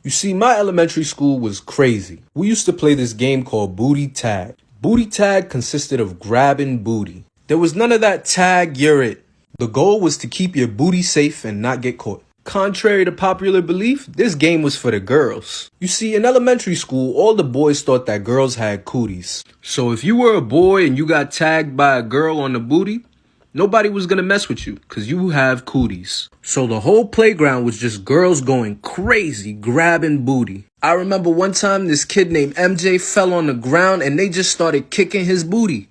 You see, my elementary school was crazy. We used to play this game called booty tag. Booty tag consisted of grabbing booty. There was none of that tag, you're it. The goal was to keep your booty safe and not get caught. Contrary to popular belief, this game was for the girls. You see, in elementary school, all the boys thought that girls had cooties. So if you were a boy and you got tagged by a girl on the booty, nobody was gonna mess with you because you have cooties. So the whole playground was just girls going crazy, grabbing booty. I remember one time this kid named MJ fell on the ground and they just started kicking his booty.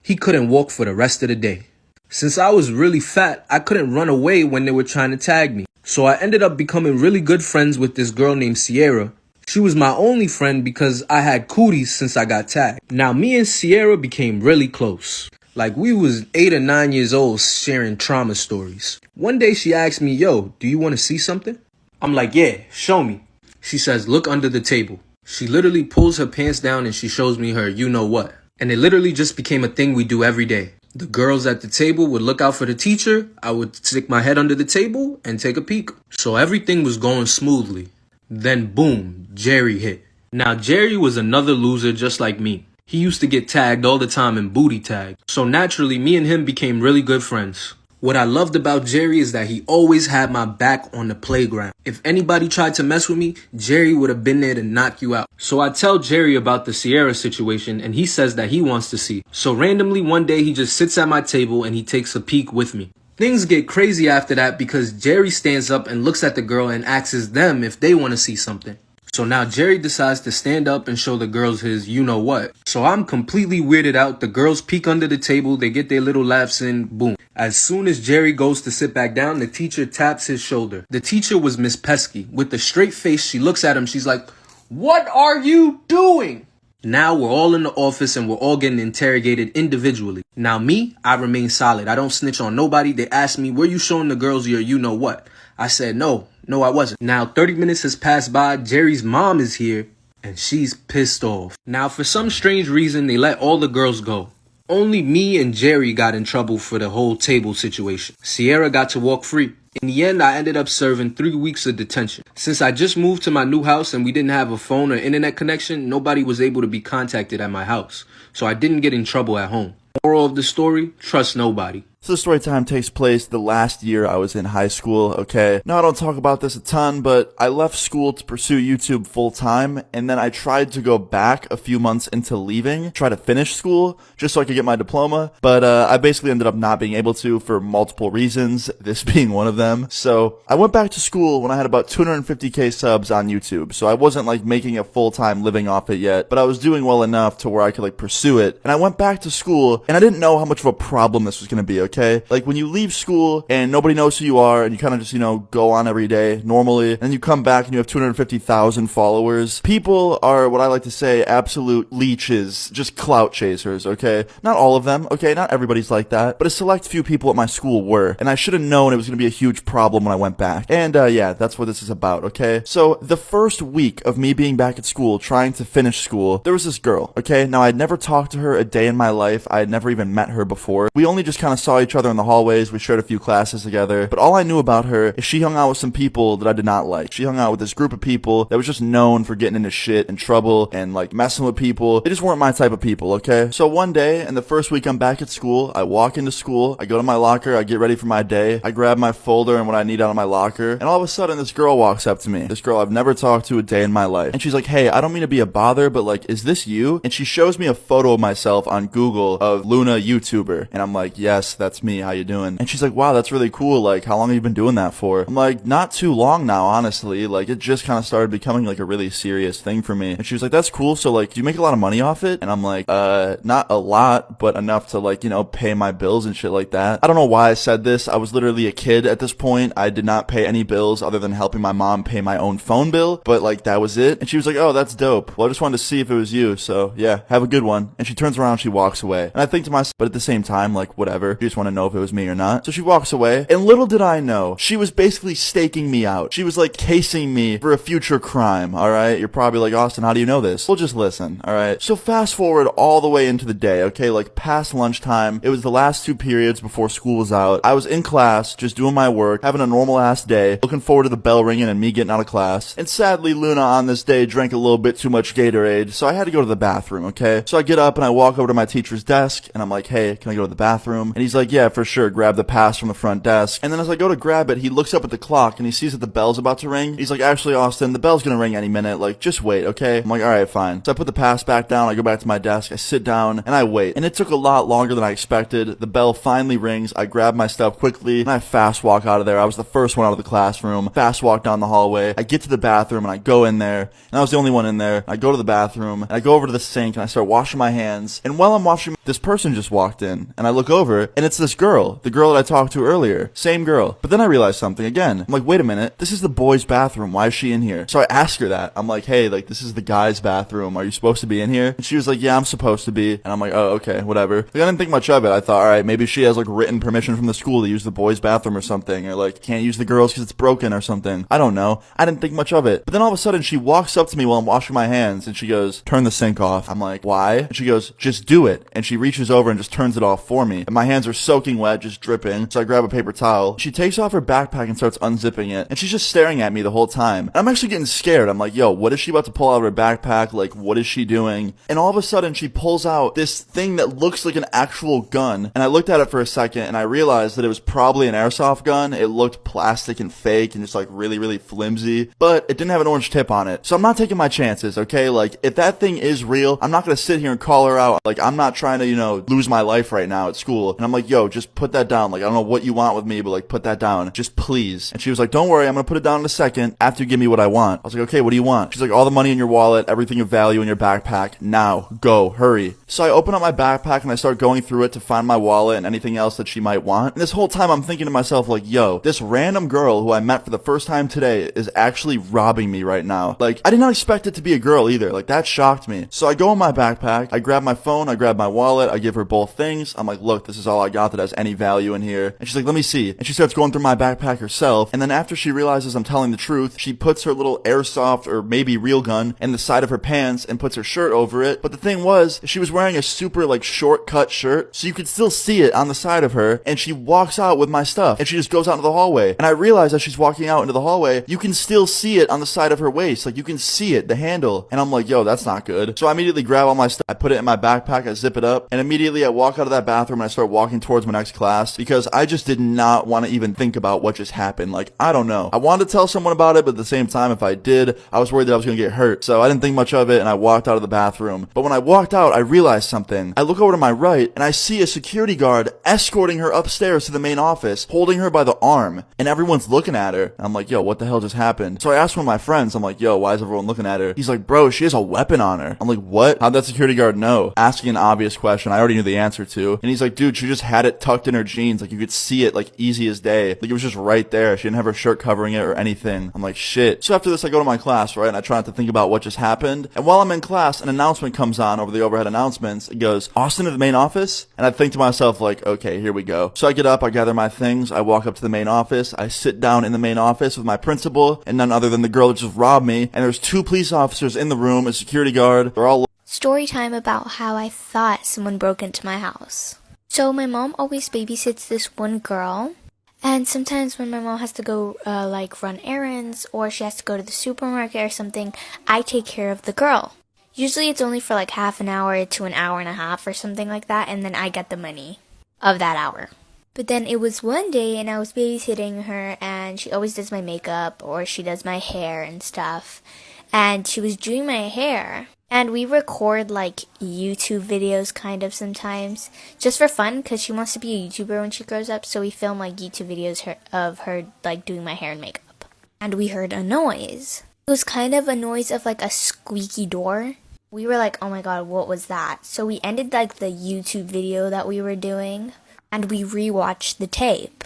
He couldn't walk for the rest of the day. Since I was really fat, I couldn't run away when they were trying to tag me. So I ended up becoming really good friends with this girl named Sierra. She was my only friend because I had cooties since I got tagged. Now me and Sierra became really close. Like we was 8 or 9 years old sharing trauma stories. One day she asked me, yo, do you want to see something? I'm like, yeah, show me. She says, look under the table. She literally pulls her pants down and she shows me her you know what. And it literally just became a thing we do every day. The girls at the table would look out for the teacher. I would stick my head under the table and take a peek. So everything was going smoothly. Then boom, Jerry hit. Now Jerry was another loser just like me. He used to get tagged all the time in booty tag. So naturally, me and him became really good friends. What I loved about Jerry is that he always had my back on the playground. If anybody tried to mess with me, Jerry would have been there to knock you out. So I tell Jerry about the Sierra situation and he says that he wants to see. So randomly one day he just sits at my table and he takes a peek with me. Things get crazy after that because Jerry stands up and looks at the girl and asks them if they want to see something. So now Jerry decides to stand up and show the girls his you know what. So I'm completely weirded out. The girls peek under the table, they get their little laughs in, boom. As soon as Jerry goes to sit back down, the teacher taps his shoulder. The teacher was Miss Pesky. With a straight face, she looks at him, she's like, what are you doing? Now we're all in the office and we're all getting interrogated individually. Now me, I remain solid. I don't snitch on nobody. They asked me, were you showing the girls your you know what? I said, no, I wasn't. Now 30 minutes has passed by. Jerry's mom is here and she's pissed off. Now for some strange reason, they let all the girls go. Only me and Jerry got in trouble for the whole table situation. Sierra got to walk free. In the end, I ended up serving 3 weeks of detention. Since I just moved to my new house and we didn't have a phone or internet connection, nobody was able to be contacted at my house. So I didn't get in trouble at home. Moral of the story, trust nobody. So Storytime takes place the last year I was in high school, okay? Now I don't talk about this a ton, but I left school to pursue YouTube full time, and then I tried to go back a few months into leaving, try to finish school, just so I could get my diploma, but I basically ended up not being able to for multiple reasons, this being one of them. So I went back to school when I had about 250k subs on YouTube, so I wasn't like making a full-time living off it yet, but I was doing well enough to where I could like pursue it, and I went back to school, and I didn't know how much of a problem this was gonna be, okay? Like when you leave school and nobody knows who you are and you kind of just, go on every day normally, and you come back and you have 250,000 followers. People are, what I like to say, absolute leeches, just clout chasers, okay? Not all of them, okay? Not everybody's like that, but a select few people at my school were, and I should have known it was going to be a huge problem when I went back. And yeah, that's what this is about, okay? So the first week of me being back at school, trying to finish school, there was this girl, okay? Now I'd never talked to her a day in my life. I had never even met her before. We only just kind of saw each other in the hallways. We shared a few classes together, but all I knew about her is she hung out with some people that I did not like. She hung out with this group of people that was just known for getting into shit and trouble and like messing with people. They just weren't my type of people, okay? So one day, in the first week I'm back at school, I walk into school, I go to my locker, I get ready for my day, I grab my folder and what I need out of my locker, and all of a sudden this girl walks up to me. This girl I've never talked to a day in my life. And she's like, hey, I don't mean to be a bother, but like, is this you? And she shows me a photo of myself on Google of Luna YouTuber. And I'm like, yes, that's me. How you doing? And she's like, wow, that's really cool. Like, how long have you been doing that for? I'm like, not too long now, honestly. Like, it just kind of started becoming like a really serious thing for me. And she was like, that's cool. So like, do you make a lot of money off it? And I'm like, not a lot, but enough to like, pay my bills and shit like that. I don't know why I said this. I was literally a kid at this point. I did not pay any bills other than helping my mom pay my own phone bill. But like, that was it. And she was like, oh, that's dope. Well, I just wanted to see if it was you. So yeah, have a good one. And she turns around, she walks away. And I think to myself, but at the same time, like, whatever. She just want to know if it was me or not. So she walks away, and little did I know, she was basically staking me out. She was like casing me for a future crime, alright? You're probably like, Austin, how do you know this? Well, just listen, alright? So fast forward all the way into the day, okay? Like past lunchtime, it was the last 2 periods before school was out. I was in class, just doing my work, having a normal ass day, looking forward to the bell ringing and me getting out of class. And sadly, Luna on this day drank a little bit too much Gatorade, so I had to go to the bathroom, okay? So I get up and I walk over to my teacher's desk, and I'm like, hey, can I go to the bathroom? And he's like, yeah, for sure, grab the pass from the front desk. And then as I go to grab it, he looks up at the clock and he sees that the bell's about to ring. He's like, actually, Austin, the bell's gonna ring any minute, like, just wait, okay? I'm like, alright, fine. So I put the pass back down, I go back to my desk, I sit down, and I wait. And it took a lot longer than I expected. The bell finally rings, I grab my stuff quickly, and I fast walk out of there. I was the first one out of the classroom, fast walk down the hallway. I get to the bathroom and I go in there, and I was the only one in there. I go to the bathroom, and I go over to the sink, and I start washing my hands. And while I'm washing, this person just walked in, and I look over, and it's this girl, the girl that I talked to earlier. Same girl. But then I realized something again. I'm like, wait a minute, this is the boys' bathroom. Why is she in here? So I ask her that. I'm like, hey, like, this is the guys' bathroom. Are you supposed to be in here? And she was like, yeah, I'm supposed to be. And I'm like, oh, okay, whatever. Like, I didn't think much of it. I thought, alright, maybe she has, like, written permission from the school to use the boys' bathroom or something, or, like, can't use the girls because it's broken or something. I don't know. I didn't think much of it. But then all of a sudden, she walks up to me while I'm washing my hands, and she goes, turn the sink off. I'm like, why? And she goes, just do it. And she reaches over and just turns it off for me. And my hands are soaking wet, just dripping. So I grab a paper towel. She takes off her backpack and starts unzipping it. And she's just staring at me the whole time. And I'm actually getting scared. I'm like, yo, what is she about to pull out of her backpack? Like, what is she doing? And all of a sudden, she pulls out this thing that looks like an actual gun. And I looked at it for a second, and I realized that it was probably an airsoft gun. It looked plastic and fake and just like really, really flimsy. But it didn't have an orange tip on it. So I'm not taking my chances, okay? Like, if that thing is real, I'm not gonna sit here and call her out. Like, I'm not trying to, you know, lose my life right now at school. And I'm like, yo, just put that down. Like, I don't know what you want with me, but like, put that down. Just please. And she was like, don't worry, I'm gonna put it down in a second after you give me what I want. I was like, okay, what do you want? She's like, all the money in your wallet, everything of value in your backpack. Now, go, hurry. So I open up my backpack and I start going through it to find my wallet and anything else that she might want. And this whole time I'm thinking to myself, like, yo, this random girl who I met for the first time today is actually robbing me right now. Like, I did not expect it to be a girl either. Like, that shocked me. So I go in my backpack, I grab my phone, I grab my wallet, I give her both things. I'm like, look, this is all I got that has any value in here. And she's like, let me see. And she starts going through my backpack herself. And then after she realizes I'm telling the truth, she puts her little airsoft or maybe real gun in the side of her pants and puts her shirt over it. But the thing was, she was wearing a super like short cut shirt, so you could still see it on the side of her. And she walks out with my stuff, and she just goes out into the hallway. And I realize as she's walking out into the hallway, you can still see it on the side of her waist. Like, you can see it, the handle. And I'm like, yo, that's not good. So I immediately grab all my stuff, I put it in my backpack, I zip it up, and immediately I walk out of that bathroom and I start walking towards my next class because I just did not want to even think about what just happened. Like, I don't know. I wanted to tell someone about it, but at the same time, if I did, I was worried that I was going to get hurt. So I didn't think much of it, and I walked out of the bathroom. But when I walked out, I realized something. I look over to my right, and I see a security guard escorting her upstairs to the main office, holding her by the arm, and everyone's looking at her. And I'm like, yo, what the hell just happened? So I asked one of my friends, I'm like, yo, why is everyone looking at her? He's like, bro, she has a weapon on her. I'm like, what? How'd that security guard know? Asking an obvious question I already knew the answer to. And he's like, dude, she just had it tucked in her jeans. Like, you could see it, like, easy as day. Like, it was just right there. She didn't have her shirt covering it or anything. I'm like, shit. So after this, I go to my class, right? And I try not to think about what just happened. And while I'm in class, an announcement comes on over the overhead announcements. It goes, Austin to the main office? And I think to myself, like, okay, here we go. So I get up, I gather my things, I walk up to the main office, I sit down in the main office with my principal, and none other than the girl that just robbed me. And there's 2 police officers in the room, a security guard. They're all Story time about how I thought someone broke into my house. So my mom always babysits this one girl, and sometimes when my mom has to go like run errands or she has to go to the supermarket or something, I take care of the girl. Usually it's only for like half an hour to an hour and a half or something like that, and then I get the money of that hour. But then it was one day and I was babysitting her, and she always does my makeup or she does my hair and stuff, and she was doing my hair. And we record like YouTube videos kind of sometimes, just for fun, because she wants to be a YouTuber when she grows up, so we film like YouTube videos of her like doing my hair and makeup. And we heard a noise. It was kind of a noise of like a squeaky door. We were like, oh my god, what was that? So we ended like the YouTube video that we were doing, and we rewatched the tape.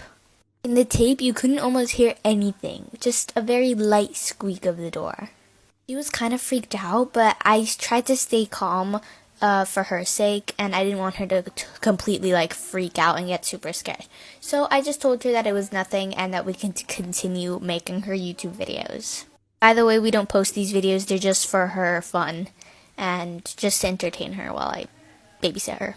In the tape, you couldn't almost hear anything, just a very light squeak of the door. She was kind of freaked out, but I tried to stay calm for her sake, and I didn't want her to completely like freak out and get super scared. So I just told her that it was nothing and that we can continue making her YouTube videos. By the way, we don't post these videos, they're just for her fun and just to entertain her while I babysit her.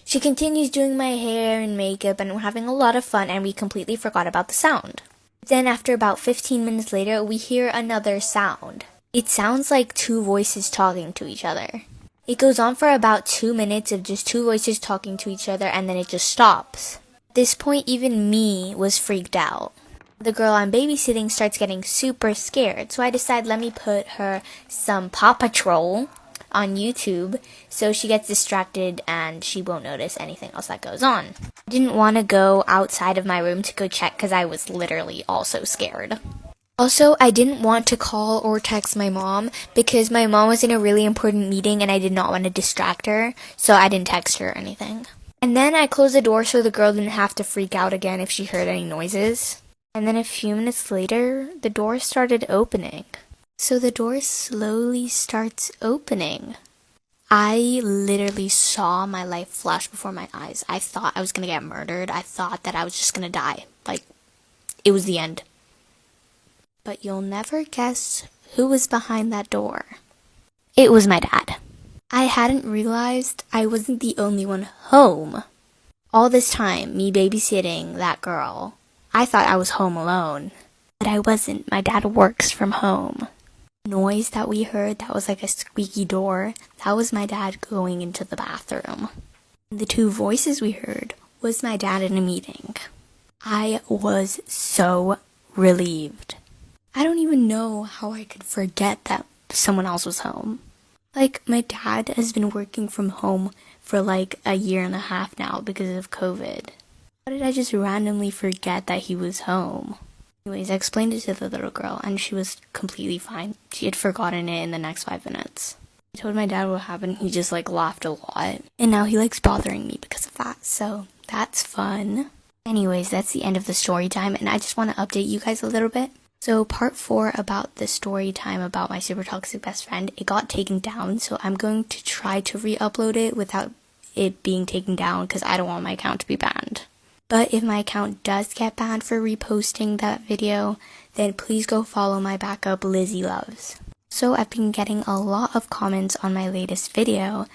She continues doing my hair and makeup, and we're having a lot of fun, and we completely forgot about the sound. Then after about 15 minutes later, we hear another sound. It sounds like two voices talking to each other. It goes on for about 2 minutes of just two voices talking to each other, and then it just stops. At this point, even me was freaked out. The girl I'm babysitting starts getting super scared, so I decide let me put her some Paw Patrol on YouTube so she gets distracted and she won't notice anything else that goes on. I didn't want to go outside of my room to go check because I was literally also scared. Also, I didn't want to call or text my mom because my mom was in a really important meeting and I did not want to distract her, so I didn't text her or anything. And then I closed the door so the girl didn't have to freak out again if she heard any noises. And then a few minutes later, the door started opening. So the door slowly starts opening. I literally saw my life flash before my eyes. I thought I was gonna get murdered. I thought that I was just gonna die. Like, it was the end. But you'll never guess who was behind that door. It was my dad. I hadn't realized I wasn't the only one home. All this time, me babysitting that girl, I thought I was home alone. But I wasn't. My dad works from home. Noise that we heard that was like a squeaky door, that was my dad going into the bathroom. The two voices we heard was my dad in a meeting. I was so relieved. I don't even know how I could forget that someone else was home. Like, my dad has been working from home for like a year and a half now because of COVID. How did I just randomly forget that he was home? Anyways, I explained it to the little girl, and she was completely fine. She had forgotten it in the next 5 minutes. I told my dad what happened. He just, laughed a lot. And now he likes bothering me because of that, so that's fun. Anyways, that's the end of the story time, and I just want to update you guys a little bit. So part 4 about the story time about my super toxic best friend, it got taken down, so I'm going to try to re-upload it without it being taken down because I don't want my account to be banned. But if my account does get banned for reposting that video, then please go follow my backup Lizzie Loves. So I've been getting a lot of comments on my latest video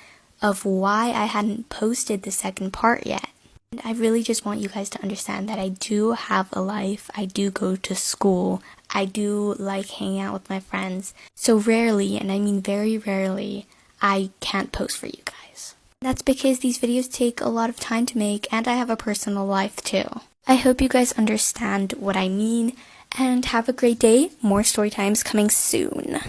of why I hadn't posted the second part yet. And I really just want you guys to understand that I do have a life, I do go to school, I do like hanging out with my friends. So rarely, and I mean very rarely, I can't post for you guys. That's because these videos take a lot of time to make, and I have a personal life too. I hope you guys understand what I mean, and have a great day. More story times coming soon.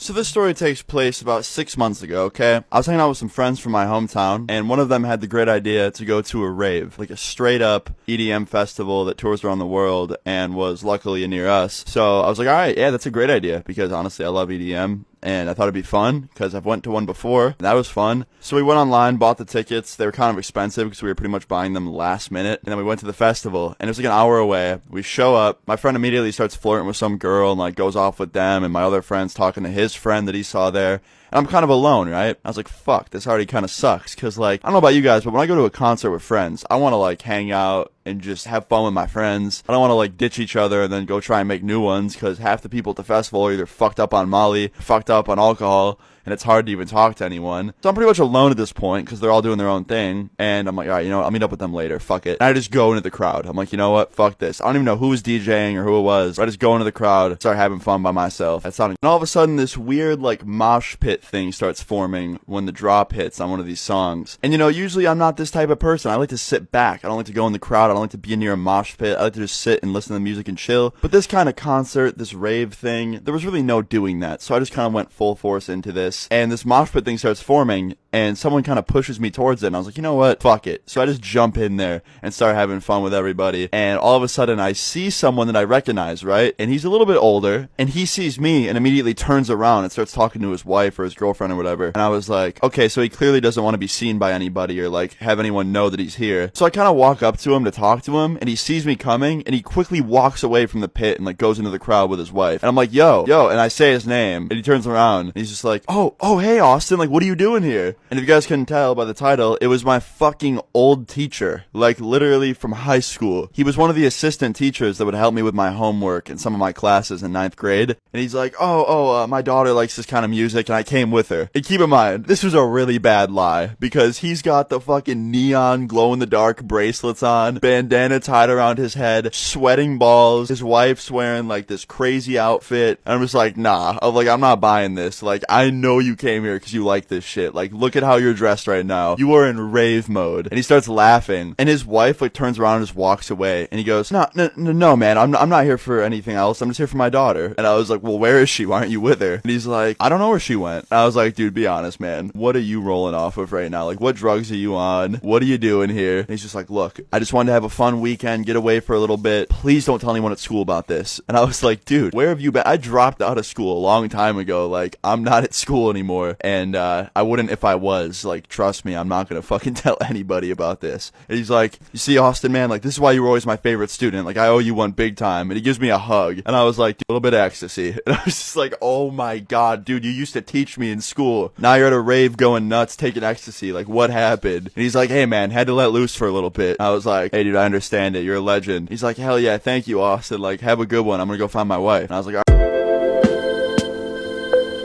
So this story takes place about 6 months ago, okay? I was hanging out with some friends from my hometown, and one of them had the great idea to go to a rave, like a straight-up EDM festival that tours around the world and was luckily near us. So I was like, alright, yeah, that's a great idea, because honestly, I love EDM. And I thought it'd be fun, because I've went to one before, and that was fun. So we went online, bought the tickets. They were kind of expensive, because we were pretty much buying them last minute. And then we went to the festival, and it was like an hour away. We show up, my friend immediately starts flirting with some girl, and goes off with them, and my other friend's talking to his friend that he saw there. And I'm kind of alone, right? I was like, fuck, this already kind of sucks. Because, I don't know about you guys, but when I go to a concert with friends, I want to, hang out and just have fun with my friends. I don't want to, ditch each other and then go try and make new ones. Because half the people at the festival are either fucked up on Molly, fucked up on alcohol, and it's hard to even talk to anyone. So I'm pretty much alone at this point because they're all doing their own thing. And I'm like, alright, I'll meet up with them later. Fuck it. And I just go into the crowd. I'm like, you know what? Fuck this. I don't even know who was DJing or who it was. I just go into the crowd, start having fun by myself. And all of a sudden, this weird, mosh pit thing starts forming when the drop hits on one of these songs. And, usually I'm not this type of person. I like to sit back. I don't like to go in the crowd. I don't like to be near a mosh pit. I like to just sit and listen to the music and chill. But this kind of concert, this rave thing, there was really no doing that. So I just kind of went full force into this. And this mosh pit thing starts forming, and someone kind of pushes me towards it, and I was like, you know what, fuck it. So I just jump in there and start having fun with everybody, and all of a sudden I see someone that I recognize, right? And he's a little bit older, and he sees me and immediately turns around and starts talking to his wife or his girlfriend or whatever. And I was like, okay, so he clearly doesn't want to be seen by anybody or like have anyone know that he's here. So I kind of walk up to him to talk to him, and he sees me coming, and he quickly walks away from the pit and like goes into the crowd with his wife. And I'm like, yo, and I say his name, and he turns around, and he's just like, oh, hey, Austin, like, what are you doing here? And if you guys couldn't tell by the title, it was my fucking old teacher, like literally from high school. He was one of the assistant teachers that would help me with my homework and some of my classes in 9th grade. And he's like, my daughter likes this kind of music, and I came with her. And keep in mind, this was a really bad lie, because he's got the fucking neon glow-in-the-dark bracelets on, bandana tied around his head, sweating balls, his wife's wearing like this crazy outfit, and I'm just like, nah, I'm not buying this. Like, I know you came here because you like this shit. Like, look at how you're dressed right now. You are in rave mode. And he starts laughing, and his wife like turns around and just walks away, and he goes, no, man, I'm not here for anything else. I'm just here for my daughter. And I was like, well, where is she? Why aren't you with her? And he's like, I don't know where she went. And I was like, dude, be honest, man. What are you rolling off of right now? Like, what drugs are you on? What are you doing here? And he's just like, look, I just wanted to have a fun weekend, get away for a little bit. Please don't tell anyone at school about this. And I was like, dude, where have you been? I dropped out of school a long time ago. Like, I'm not at school anymore. And I wouldn't if I was. Like, trust me, I'm not gonna fucking tell anybody about this. And he's like, you see, Austin, man, like, this is why you were always my favorite student. Like, I owe you one big time. And he gives me a hug. And I was like, a little bit of ecstasy. And I was just like, oh my god, dude, you used to teach me in school. Now you're at a rave going nuts, taking ecstasy. Like, what happened? And he's like, hey, man, had to let loose for a little bit. I was like, hey, dude, I understand it. You're a legend. He's like, hell yeah, thank you, Austin. Like, have a good one. I'm gonna go find my wife. And I was like, all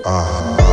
right.